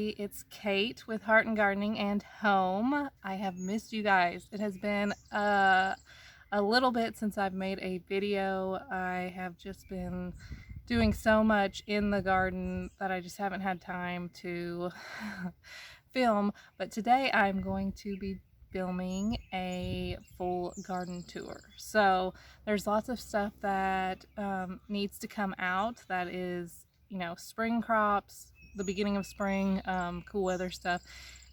everybody. It's Kate with Heart and Gardening and Home. I have missed you guys. It has been a little bit since I've made a video. I have just been doing so much in the garden that I just haven't had time to film. But today I'm going to be filming a full garden tour. So there's lots of stuff that needs to come out that is, you know, spring crops, the beginning of spring, cool weather stuff.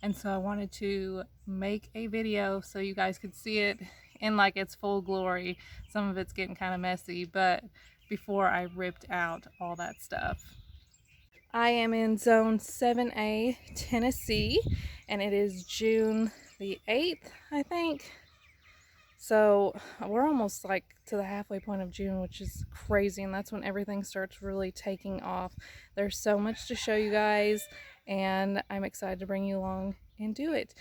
And so I wanted to make a video so you guys could see it in like its full glory. Some of it's getting kind of messy, but before I ripped out all that stuff. I am in zone 7A, Tennessee, and it is June the 8th, I think. So we're almost like to the halfway point of June, which is crazy, and that's when everything starts really taking off. There's so much to show you guys, and I'm excited to bring you along and do it.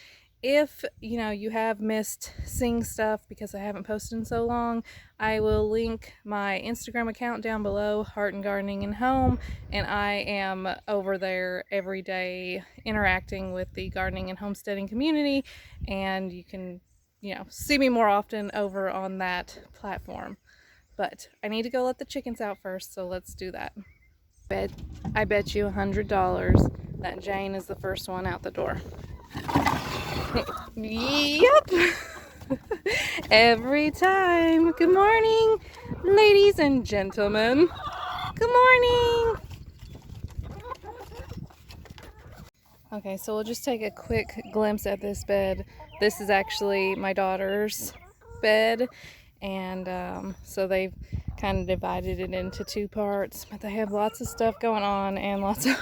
If you know you have missed seeing stuff because I haven't posted in so long, I will link my Instagram account down below, Heart and Gardening and Home, and I am over there every day interacting with the gardening and homesteading community, and you can, you know, see me more often over on that platform. But I need to go let the chickens out first, so let's do that. I bet you $100 that Jane is the first one out the door. Yep. Every time. Good morning, ladies and gentlemen. Good morning. Okay, so we'll just take a quick glimpse at this bed. This is actually my daughter's bed, and so they've kind of divided it into two parts, but they have lots of stuff going on and lots of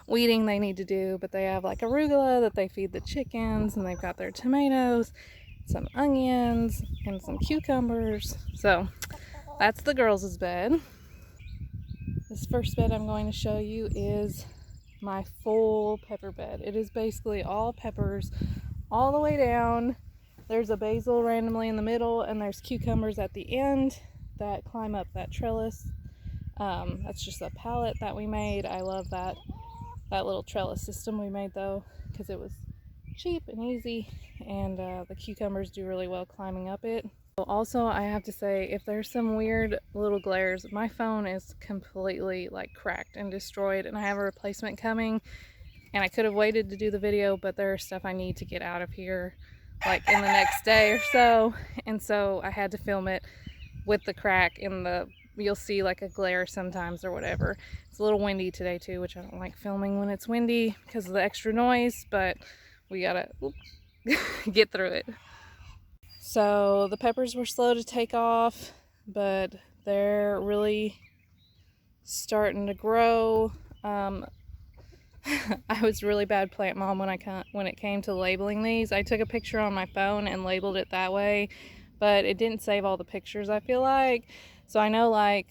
weeding they need to do. But they have like arugula that they feed the chickens, and they've got their tomatoes, some onions, and some cucumbers. So that's the girls' bed. This first bed I'm going to show you is my full pepper bed. It is basically all peppers all the way down. There's a basil randomly in the middle, and there's cucumbers at the end that climb up that trellis. That's just a pallet that we made. I love that little trellis system we made though, because it was cheap and easy, and the cucumbers do really well climbing up it. Also, I have to say, if there's some weird little glares, my phone is completely like cracked and destroyed, and I have a replacement coming, and I could have waited to do the video, but there's stuff I need to get out of here like in the next day or so, and so I had to film it with the crack in the, you'll see like a glare sometimes or whatever. It's a little windy today too, which I don't like filming when it's windy because of the extra noise, but we gotta get through it. So the peppers were slow to take off, but they're really starting to grow. I was really bad plant mom when it came to labeling these. I took a picture on my phone and labeled it that way, but it didn't save all the pictures, I feel like. So I know, like,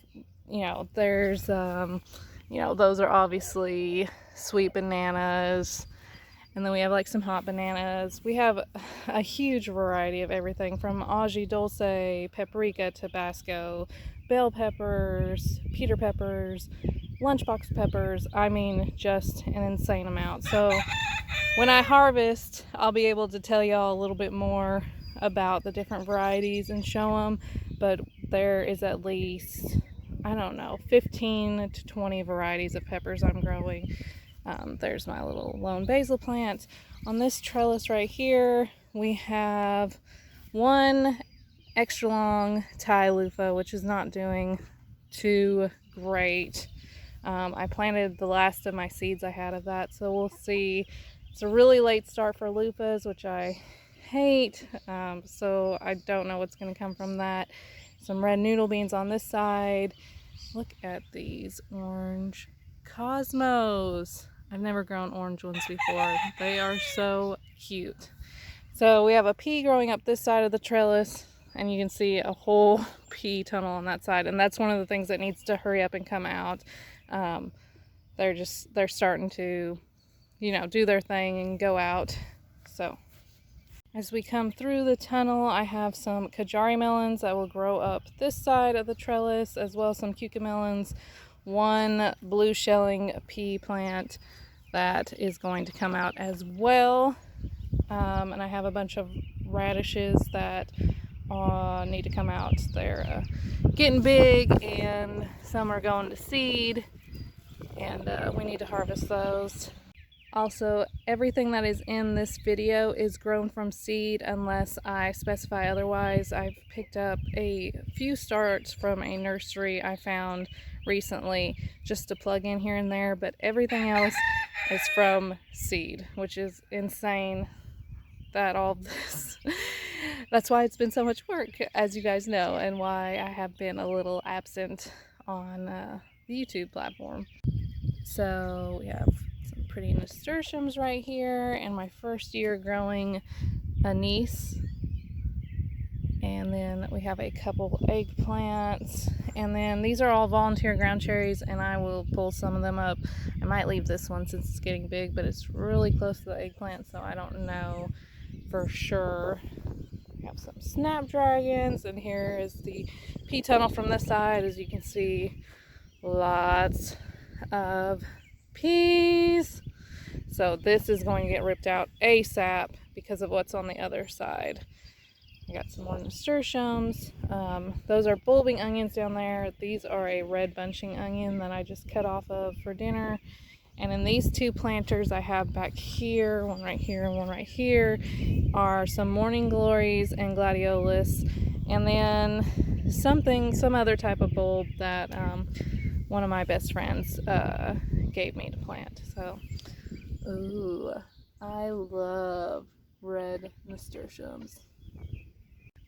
you know, there's you know, those are obviously sweet bananas, and then we have like some hot bananas. We have a huge variety of everything from Aji Dulce, paprika, Tabasco, bell peppers, Peter peppers, lunchbox peppers. I mean, just an insane amount. So when I harvest, I'll be able to tell y'all a little bit more about the different varieties and show them, but there is at least, I don't know, 15 to 20 varieties of peppers I'm growing. There's my little lone basil plant. On this trellis right here, we have one extra long Thai loofah, which is not doing too great. I planted the last of my seeds I had of that, so we'll see. It's a really late start for loofahs, which I hate, so I don't know what's going to come from that. Some red noodle beans on this side. Look at these orange cosmos. I've never grown orange ones before. They are so cute. So we have a pea growing up this side of the trellis, and you can see a whole pea tunnel on that side, and that's one of the things that needs to hurry up and come out. They're starting to, you know, do their thing and go out. So as we come through the tunnel, I have some Kajari melons that will grow up this side of the trellis, as well as some cucamelons, one blue shelling pea plant, that is going to come out as well. And I have a bunch of radishes that need to come out. They're getting big, and some are going to seed, and we need to harvest those. Also, everything that is in this video is grown from seed unless I specify otherwise. I've picked up a few starts from a nursery I found recently just to plug in here and there, but everything else is from seed, which is insane that all of this that's why it's been so much work, as you guys know, and why I have been a little absent on the YouTube platform. So we have some pretty nasturtiums right here, and my first year growing anise. And then we have a couple eggplants, and then these are all volunteer ground cherries, and I will pull some of them up. I might leave this one since it's getting big, but it's really close to the eggplant, so I don't know for sure. We have some snapdragons, and here is the pea tunnel from this side. As you can see, lots of peas. So this is going to get ripped out ASAP because of what's on the other side. I got some more nasturtiums. Those are bulbing onions down there. These are a red bunching onion that I just cut off of for dinner. And in these two planters I have back here, one right here and one right here, are some morning glories and gladiolus, and then some other type of bulb that one of my best friends gave me to plant. So, ooh, I love red nasturtiums.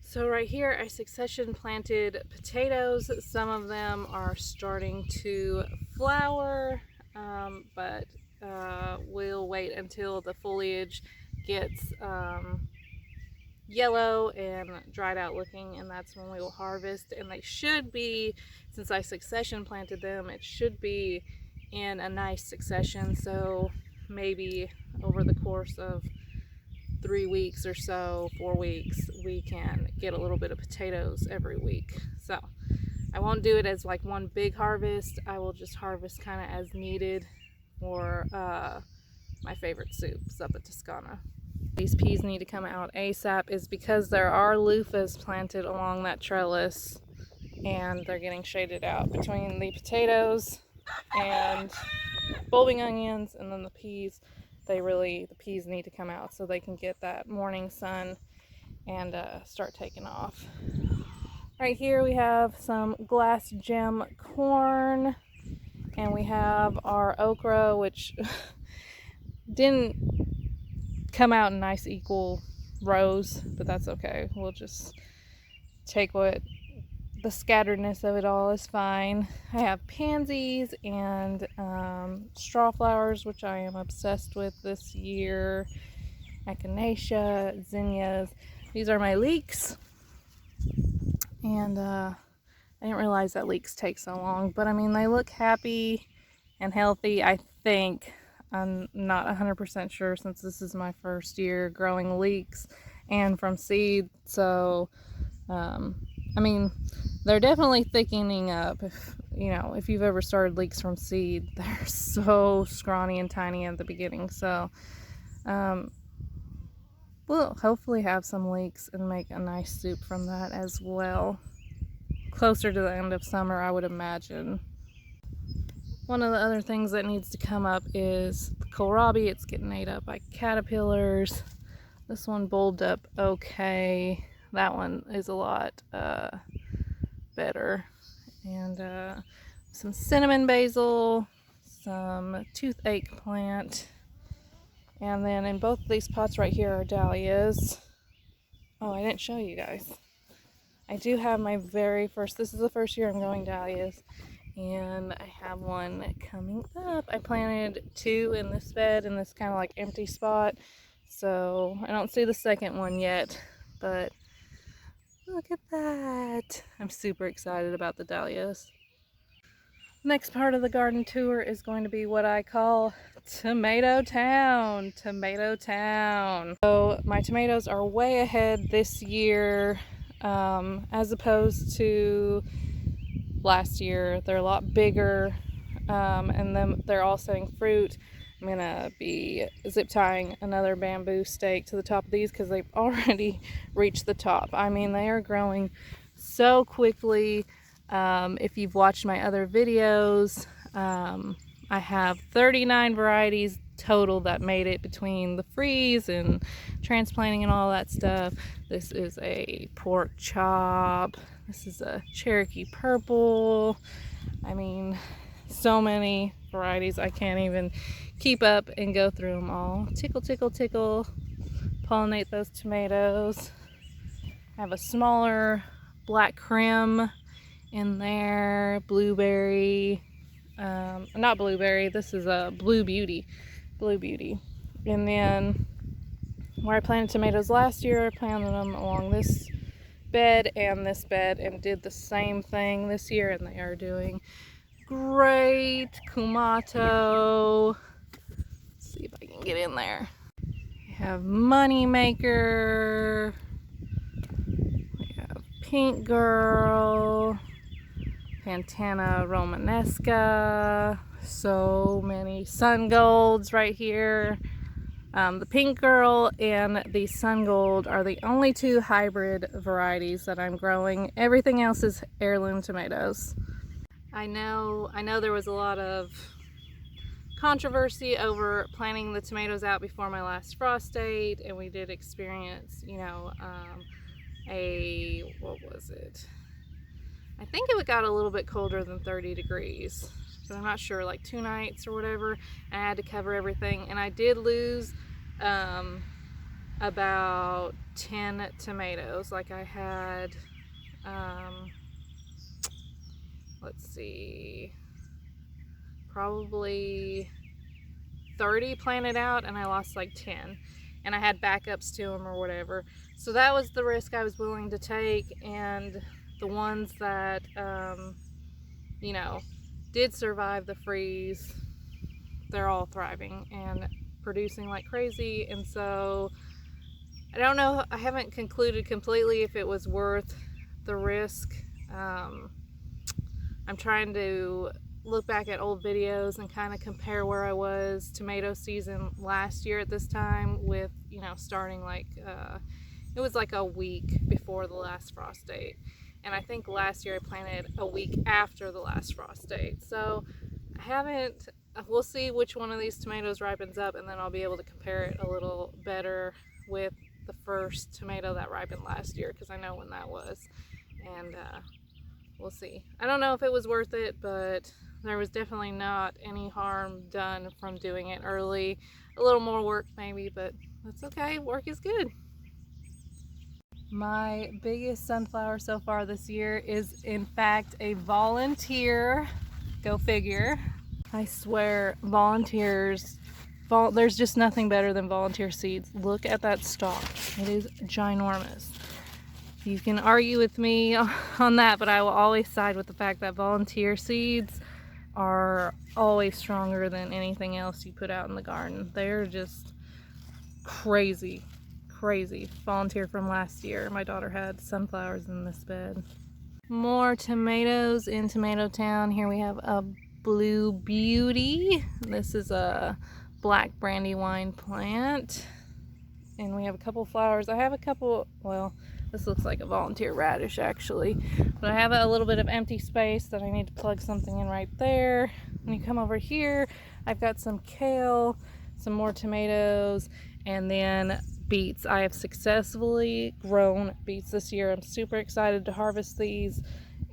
So right here I succession planted potatoes. Some of them are starting to flower, but we'll wait until the foliage gets yellow and dried out looking, and that's when we will harvest. And they should be, since I succession planted them, it should be in a nice succession, so maybe over the course of 3 weeks or so, 4 weeks, we can get a little bit of potatoes every week. So I won't do it as like one big harvest. I will just harvest kind of as needed for my favorite soups up at Toscana. These peas need to come out ASAP is because there are loofahs planted along that trellis, and they're getting shaded out between the potatoes and bulbing onions, and then the peas. The peas need to come out so they can get that morning sun and start taking off. Right here we have some glass gem corn, and we have our okra, which didn't come out in nice equal rows, but that's okay. We'll just take what the scatteredness of it all is fine. I have pansies and straw flowers, which I am obsessed with this year. Echinacea, zinnias. These are my leeks, and I didn't realize that leeks take so long, but I mean, they look happy and healthy, I think. I'm not 100% sure since this is my first year growing leeks and from seed, so I mean, they're definitely thickening up. If you've ever started leeks from seed, they're so scrawny and tiny at the beginning. So we'll hopefully have some leeks and make a nice soup from that as well. Closer to the end of summer, I would imagine. One of the other things that needs to come up is the kohlrabi. It's getting ate up by caterpillars. This one bulbed up okay. That one is a lot better. And some cinnamon basil, some toothache plant, and then in both of these pots right here are dahlias. Oh, I didn't show you guys. I do have my very first, this is the first year I'm growing dahlias, and I have one coming up. I planted 2 in this bed in this kind of like empty spot, so I don't see the second one yet, but look at that. I'm super excited about the dahlias. Next part of the garden tour is going to be what I call Tomato Town. Tomato Town. So my tomatoes are way ahead this year as opposed to last year. They're a lot bigger, and then they're all setting fruit. I'm gonna be zip tying another bamboo stake to the top of these because they've already reached the top. I mean, they are growing so quickly. If you've watched my other videos, I have 39 varieties total that made it between the freeze and transplanting and all that stuff. This is a pork chop. This is a Cherokee purple. I mean, so many varieties. I can't even keep up and go through them all. Tickle, tickle, tickle. Pollinate those tomatoes. I have a smaller black creme in there. Blueberry. Not blueberry. This is a blue beauty. Blue beauty. And then where I planted tomatoes last year, I planted them along this bed and this bed and did the same thing this year, and they are doing great. Kumato. Let's see if I can get in there. We have Moneymaker. We have Pink Girl. Pantana Romanesca. So many Sun Golds right here. The Pink Girl and the Sun Gold are the only two hybrid varieties that I'm growing. Everything else is heirloom tomatoes. I know there was a lot of controversy over planting the tomatoes out before my last frost date, and we did experience, you know, what was it? I think it got a little bit colder than 30 degrees, but I'm not sure, like 2 nights or whatever, and I had to cover everything, and I did lose about 10 tomatoes. Like I had, let's see, probably 30 planted out, and I lost like 10, and I had backups to them or whatever. So that was the risk I was willing to take, and the ones that, you know, did survive the freeze, they're all thriving and producing like crazy. And so I don't know, I haven't concluded completely if it was worth the risk. I'm trying to look back at old videos and kind of compare where I was tomato season last year at this time with, you know, starting like, it was like a week before the last frost date. And I think last year I planted a week after the last frost date. So I haven't, we'll see which one of these tomatoes ripens up, and then I'll be able to compare it a little better with the first tomato that ripened last year, because I know when that was. And we'll see. I don't know if it was worth it, but there was definitely not any harm done from doing it early. A little more work maybe, but that's okay. Work is good. My biggest sunflower so far this year is in fact a volunteer. Go figure. I swear, volunteers, there's just nothing better than volunteer seeds. Look at that stalk. It is ginormous. You can argue with me on that, but I will always side with the fact that volunteer seeds are always stronger than anything else you put out in the garden. They're just crazy. Crazy. Volunteer from last year. My daughter had sunflowers in this bed. More tomatoes in Tomato Town. Here we have a Blue Beauty. This is a black brandywine plant. And we have a couple flowers. I have a couple, well, this looks like a volunteer radish actually. But I have a little bit of empty space that I need to plug something in right there. When you come over here, I've got some kale, some more tomatoes, and then beets. I have successfully grown beets this year. I'm super excited to harvest these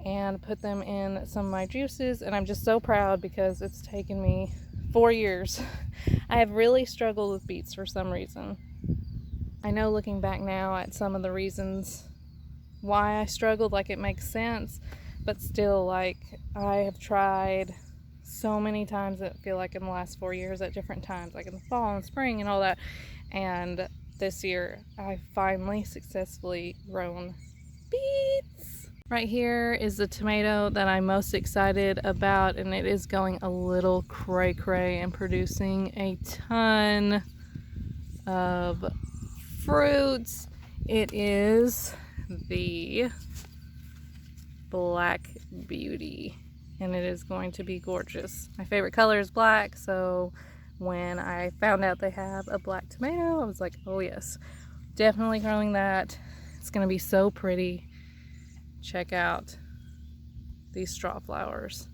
and put them in some of my juices, and I'm just so proud because it's taken me 4 years. I have really struggled with beets for some reason. I know looking back now at some of the reasons why I struggled, like it makes sense, but still, like, I have tried so many times, I feel like in the last 4 years at different times, like in the fall and spring and all that, and this year I finally successfully grown beets. Right here is the tomato that I'm most excited about, and it is going a little cray cray and producing a ton of fruits. It is the Black Beauty, and it is going to be gorgeous. My favorite color is black, so When I found out they have a black tomato, I was like, oh yes, definitely growing that. It's gonna be so pretty. Check out these straw flowers.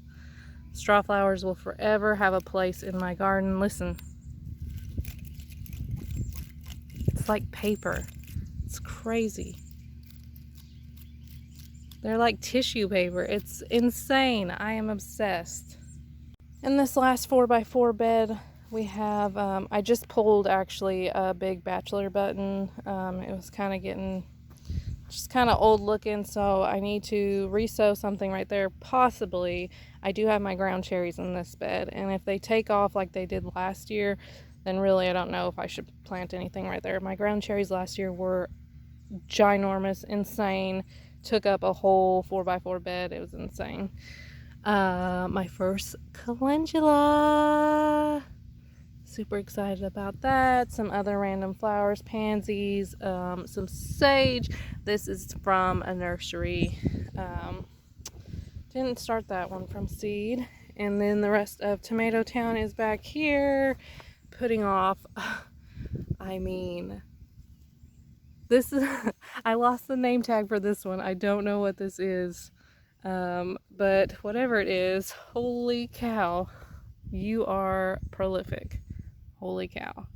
Straw flowers will forever have a place in my garden. Listen, it's like paper. It's crazy. They're like tissue paper. It's insane. I am obsessed. In this last 4x4 bed, we have, I just pulled actually a big Bachelor Button. It was kind of getting just kind of old looking, so I need to resow something right there. Possibly. I do have my ground cherries in this bed, and if they take off like they did last year, then really I don't know if I should plant anything right there. My ground cherries last year were ginormous, insane, took up a whole 4x4 bed. It was insane. My first calendula, super excited about that. Some other random flowers, pansies, some sage. This is from a nursery. Didn't start that one from seed. And then the rest of Tomato Town is back here, putting off. I mean, this is I lost the name tag for this one. I don't know what this is, but whatever it is, holy cow, you are prolific. Holy cow.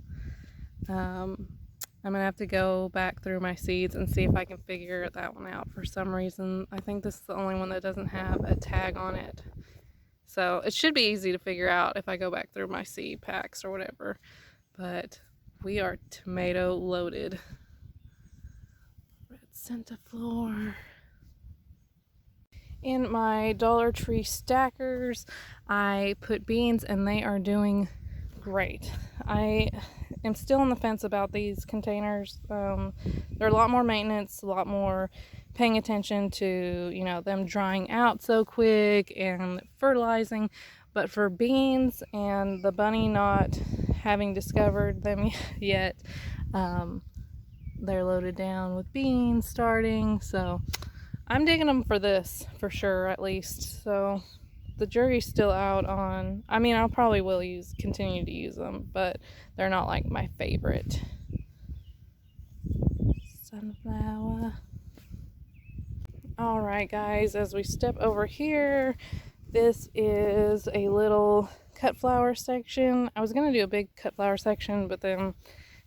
I'm gonna have to go back through my seeds and see if I can figure that one out. For some reason, I think this is the only one that doesn't have a tag on it. So it should be easy to figure out if I go back through my seed packs or whatever. But we are tomato loaded. Red centiflora. In my Dollar Tree stackers, I put beans and they are doing great. I am still on the fence about these containers. They're a lot more maintenance, a lot more paying attention to, you know, them drying out so quick and fertilizing. But for beans and the bunny not having discovered them yet, they're loaded down with beans starting. So I'm digging them for this, for sure, at least. So the jury's still out on, I mean, I'll probably will continue to use them, but they're not like my favorite. Sunflower. Alright guys, as we step over here, this is a little cut flower section. I was going to do a big cut flower section, but then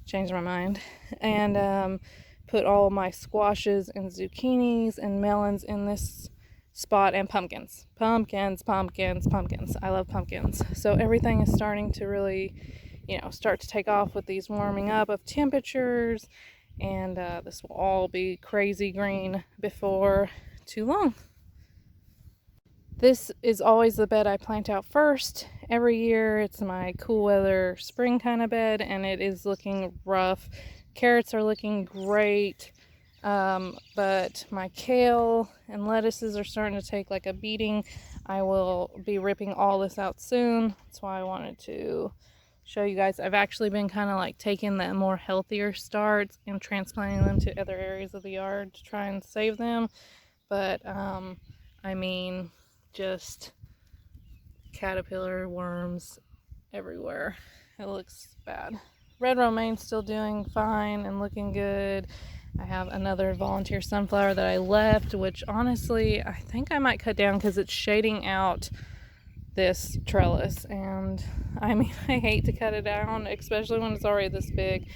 changed my mind. And put all my squashes and zucchinis and melons in this spot, and pumpkins. Pumpkins. I love pumpkins. So everything is starting to really, you know, start to take off with these warming up of temperatures. And this will all be crazy green before too long. This is always the bed I plant out first. Every year it's my cool weather spring kind of bed, and it is looking rough. Carrots are looking great. But my kale and lettuces are starting to take like a beating. I will be ripping all this out soon. That's why I wanted to show you guys. I've actually been kind of like taking the more healthier starts and transplanting them to other areas of the yard to try and save them. But I mean, just caterpillar worms everywhere. It looks bad. Red romaine's still doing fine and looking good. I have another volunteer sunflower that I left, which honestly I think I might cut down because it's shading out this trellis, and I mean, I hate to cut it down, especially when it's already this big.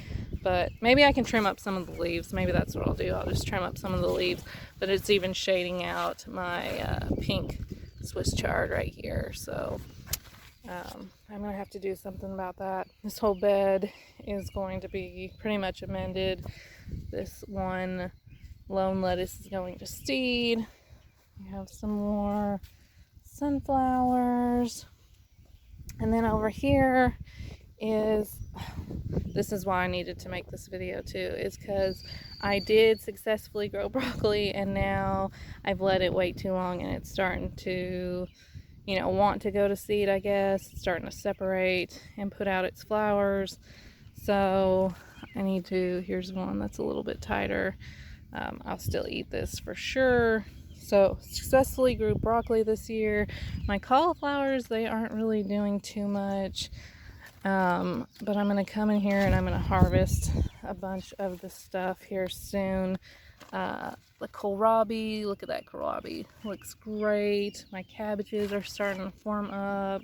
But maybe I can trim up some of the leaves. Maybe that's what I'll do. I'll just trim up some of the leaves. But it's even shading out my pink Swiss chard right here. So I'm going to have to do something about that. This whole bed is going to be pretty much amended. This one lone lettuce is going to seed. We have some more sunflowers. And then over here is, this is why I needed to make this video too, is because I did successfully grow broccoli, and now I've let it wait too long and it's starting to, you know, want to go to seed, I guess. It's starting to separate and put out its flowers. So I need to, here's one that's a little bit tighter. I'll still eat this for sure. So successfully grew broccoli this year. My cauliflowers, they aren't really doing too much. But I'm going to come in here and I'm going to harvest a bunch of the stuff here soon. The kohlrabi, look at that kohlrabi, looks great. My cabbages are starting to form up,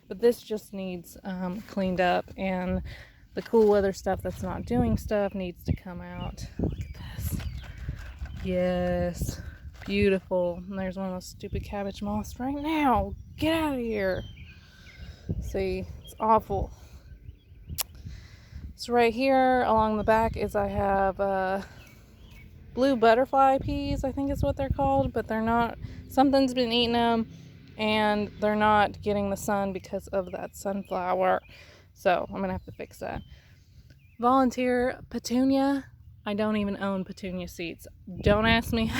but this just needs cleaned up, and the cool weather stuff that's not doing stuff needs to come out. Look at this. Yes, beautiful. And there's one of those stupid cabbage moths right now. Get out of here. See, it's awful. So right here along the back is I have blue butterfly peas, I think is what they're called, but they're not, something's been eating them and they're not getting the sun because of that sunflower. So I'm gonna have to fix that. Volunteer petunia. I don't even own petunia seeds. Don't ask me.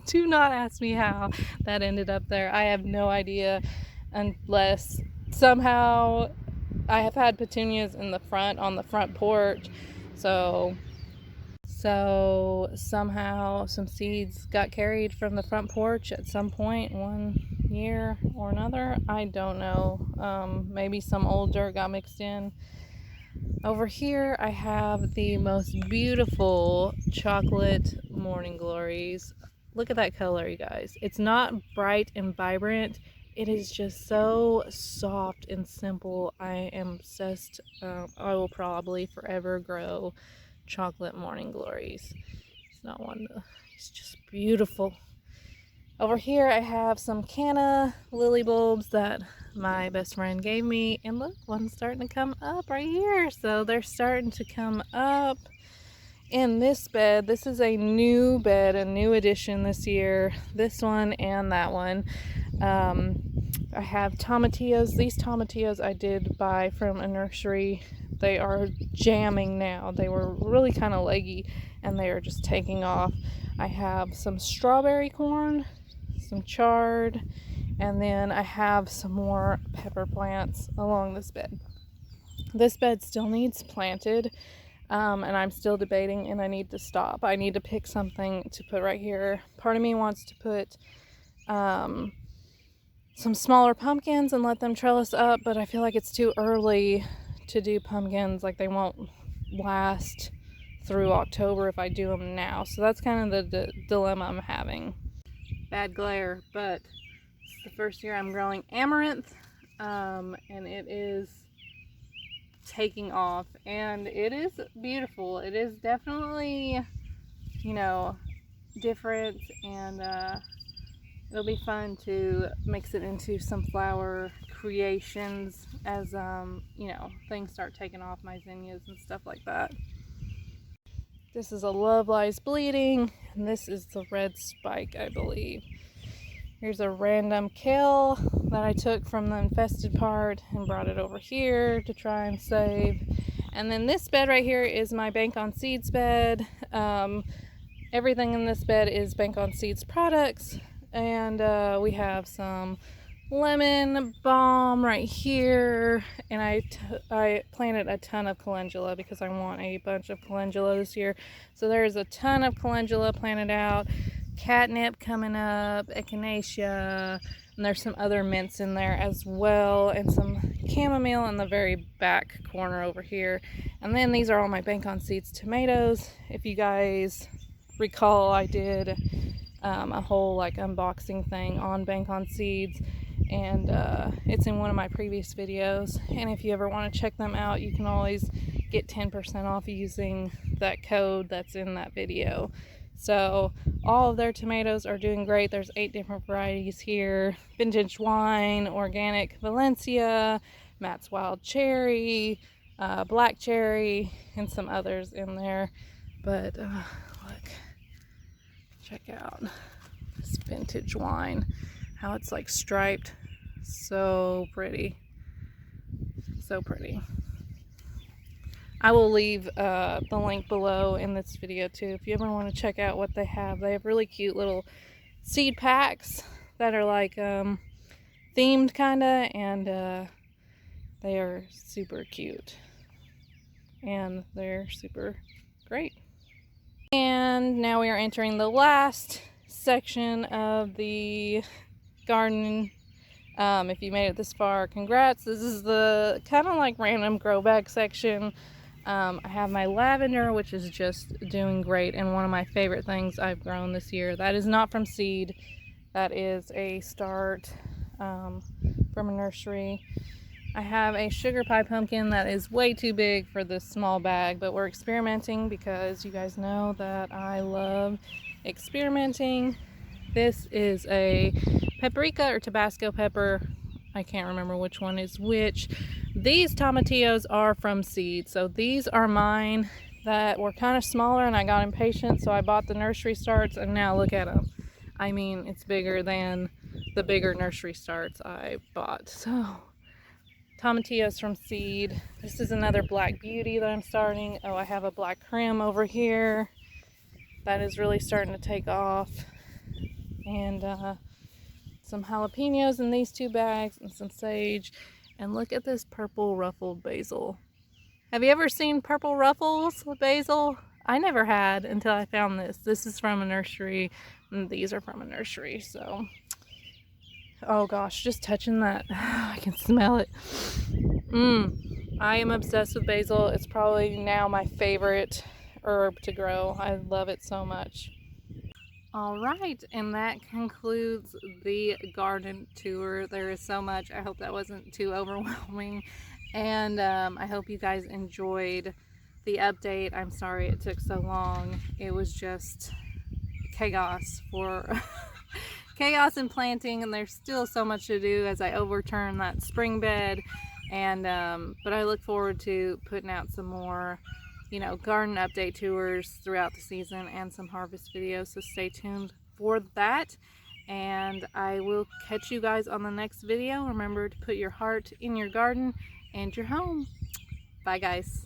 Do not ask me how that ended up there. I have no idea, unless somehow I have had petunias in the front, on the front porch. So somehow some seeds got carried from the front porch at some point, one year or another. I don't know. Maybe some old dirt got mixed in. Over here I have the most beautiful chocolate morning glories. Look at that color, you guys. It's not bright and vibrant. It is just so soft and simple. I am obsessed. I will probably forever grow chocolate morning glories. It's not one, it's just beautiful. Over here I have some canna lily bulbs that my best friend gave me, and look, one's starting to come up right here. So they're starting to come up in this bed. This is a new bed, a new addition this year, this one and that one. I have tomatillos. These tomatillos I did buy from a nursery. They are jamming now. They were really kind of leggy and they are just taking off. I have some strawberry corn, some chard, and then I have some more pepper plants along this bed. This bed still needs planted, and I'm still debating, and I need to stop. I need to pick something to put right here. Part of me wants to put some smaller pumpkins and let them trellis up, but I feel like it's too early to do pumpkins. Like, they won't last through October if I do them now. So that's kind of the dilemma I'm having. Bad glare, but it's the first year I'm growing amaranth, and it is taking off, and it is beautiful. It is definitely, you know, different, and it'll be fun to mix it into some flower creations as you know, things start taking off, my zinnias and stuff like that. This is a Love Lies Bleeding, and this is the red spike, I believe. Here's a random kale that I took from the infested part and brought it over here to try and save. And then this bed right here is my Bank on Seeds bed. Everything in this bed is Bank on Seeds products. And we have some lemon balm right here, and I planted a ton of calendula because I want a bunch of calendula this year. So there's a ton of calendula planted out, catnip coming up, echinacea, and there's some other mints in there as well, and some chamomile in the very back corner over here. And then these are all my Bank on Seeds tomatoes. If you guys recall, I did a whole like unboxing thing on Bank on Seeds, and it's in one of my previous videos, and if you ever want to check them out, you can always get 10% off using that code that's in that video. So all of their tomatoes are doing great. There's 8 different varieties here: vintage wine, organic Valencia, Matt's wild cherry, black cherry, and some others in there. But look, check out this vintage wine, how it's like striped. So pretty, so pretty. I will leave the link below in this video too if you ever want to check out what they have. They have really cute little seed packs that are like themed kinda, and they are super cute and they're super great. And now we are entering the last section of the garden If you made it this far, congrats. This is the kind of like random grow bag section. I have my lavender, which is just doing great, and one of my favorite things I've grown this year. That is not from seed. That is a start from a nursery. I have a sugar pie pumpkin that is way too big for this small bag, but we're experimenting because you guys know that I love experimenting. This is a paprika or Tabasco pepper. I can't remember which one is which. These tomatillos are from seed, so these are mine that were kind of smaller and I got impatient, so I bought the nursery starts, and now look at them. I mean, it's bigger than the bigger nursery starts I bought. So tomatillos from seed. This is another black beauty that I'm starting. Oh, I have a black creme over here that is really starting to take off, and some jalapenos in these 2 bags, and some sage. And look at this purple ruffled basil. Have you ever seen purple ruffles with basil? I never had until I found this. This is from a nursery, and these are from a nursery. So, oh gosh, just touching that, I can smell it. I am obsessed with basil. It's probably now my favorite herb to grow. I love it so much. All right, and that concludes the garden tour. There is so much. I hope that wasn't too overwhelming, and I hope you guys enjoyed the update. I'm sorry it took so long. It was just chaos for chaos in planting, and there's still so much to do as I overturn that spring bed, and but I look forward to putting out some more, you know, garden update tours throughout the season and some harvest videos, so stay tuned for that, and I will catch you guys on the next video. Remember to put your heart in your garden and your home. Bye guys.